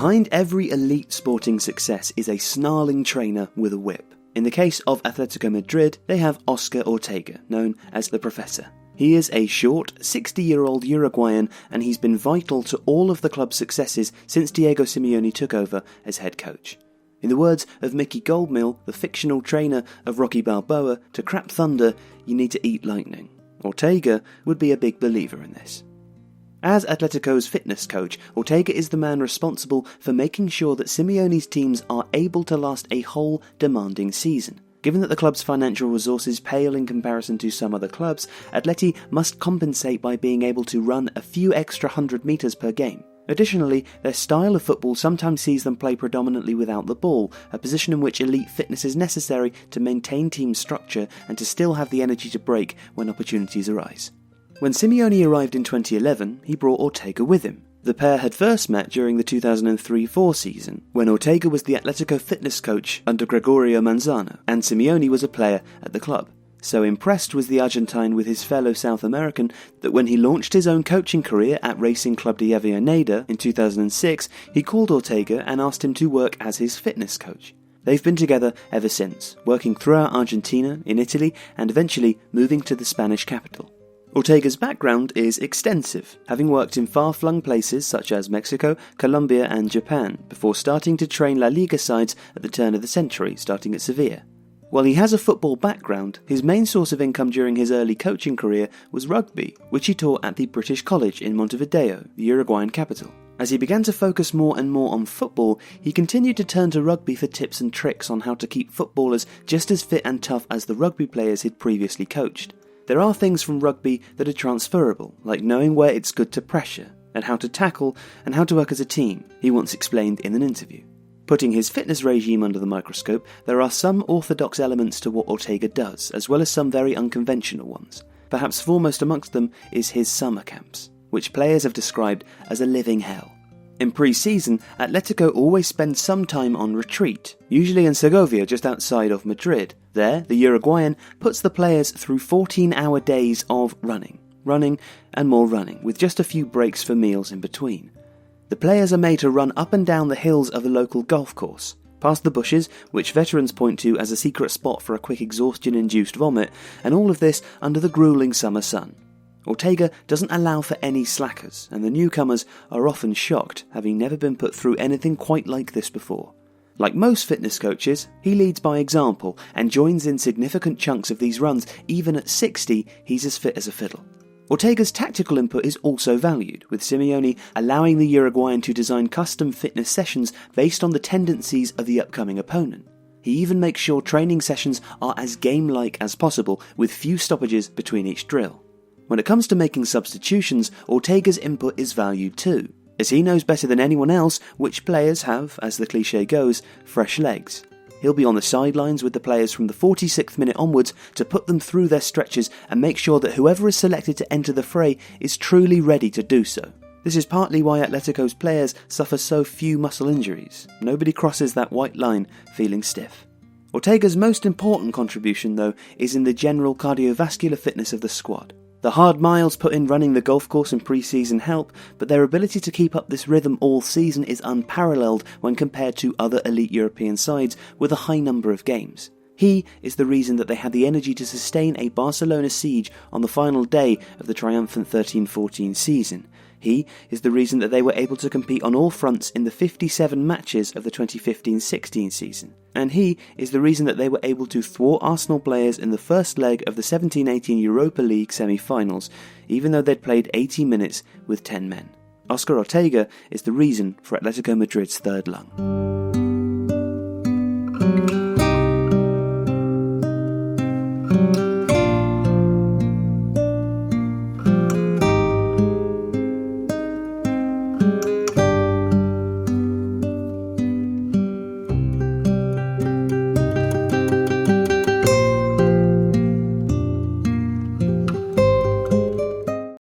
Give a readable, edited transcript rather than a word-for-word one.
Behind every elite sporting success is a snarling trainer with a whip. In the case of Atletico Madrid, they have Óscar Ortega, known as the Professor. He is a short, 60-year-old Uruguayan, and he's been vital to all of the club's successes since Diego Simeone took over as head coach. In the words of Mickey Goldmill, the fictional trainer of Rocky Balboa, to crap thunder, you need to eat lightning. Ortega would be a big believer in this. As Atletico's fitness coach, Ortega is the man responsible for making sure that Simeone's teams are able to last a whole demanding season. Given that the club's financial resources pale in comparison to some other clubs, Atleti must compensate by being able to run a few extra 100 metres per game. Additionally, their style of football sometimes sees them play predominantly without the ball, a position in which elite fitness is necessary to maintain team structure and to still have the energy to break when opportunities arise. When Simeone arrived in 2011, he brought Ortega with him. The pair had first met during the 2003-04 season, when Ortega was the Atletico fitness coach under Gregorio Manzano, and Simeone was a player at the club. So impressed was the Argentine with his fellow South American that when he launched his own coaching career at Racing Club de Avellaneda in 2006, he called Ortega and asked him to work as his fitness coach. They've been together ever since, working throughout Argentina, in Italy, and eventually moving to the Spanish capital. Ortega's background is extensive, having worked in far-flung places such as Mexico, Colombia and Japan, before starting to train La Liga sides at the turn of the century, starting at Sevilla. While he has a football background, his main source of income during his early coaching career was rugby, which he taught at the British College in Montevideo, the Uruguayan capital. As he began to focus more and more on football, he continued to turn to rugby for tips and tricks on how to keep footballers just as fit and tough as the rugby players he'd previously coached. There are things from rugby that are transferable, like knowing where it's good to pressure, and how to tackle, and how to work as a team, he once explained in an interview. Putting his fitness regime under the microscope, there are some orthodox elements to what Ortega does, as well as some very unconventional ones. Perhaps foremost amongst them is his summer camps, which players have described as a living hell. In pre-season, Atletico always spends some time on retreat, usually in Segovia just outside of Madrid. There, the Uruguayan puts the players through 14-hour days of running, and more running, with just a few breaks for meals in between. The players are made to run up and down the hills of the local golf course, past the bushes, which veterans point to as a secret spot for a quick exhaustion-induced vomit, and all of this under the grueling summer sun. Ortega doesn't allow for any slackers, and the newcomers are often shocked, having never been put through anything quite like this before. Like most fitness coaches, he leads by example and joins in significant chunks of these runs. Even at 60, he's as fit as a fiddle. Ortega's tactical input is also valued, with Simeone allowing the Uruguayan to design custom fitness sessions based on the tendencies of the upcoming opponent. He even makes sure training sessions are as game-like as possible, with few stoppages between each drill. When it comes to making substitutions, Ortega's input is valued too, as he knows better than anyone else which players have, as the cliché goes, fresh legs. He'll be on the sidelines with the players from the 46th minute onwards to put them through their stretches and make sure that whoever is selected to enter the fray is truly ready to do so. This is partly why Atletico's players suffer so few muscle injuries. Nobody crosses that white line feeling stiff. Ortega's most important contribution, though, is in the general cardiovascular fitness of the squad. The hard miles put in running the golf course in pre-season help, but their ability to keep up this rhythm all season is unparalleled when compared to other elite European sides with a high number of games. He is the reason that they had the energy to sustain a Barcelona siege on the final day of the triumphant 13-14 season. He is the reason that they were able to compete on all fronts in the 57 matches of the 2015-16 season. And he is the reason that they were able to thwart Arsenal players in the first leg of the 17-18 Europa League semi-finals, even though they'd played 80 minutes with 10 men. Óscar Ortega is the reason for Atletico Madrid's third lung.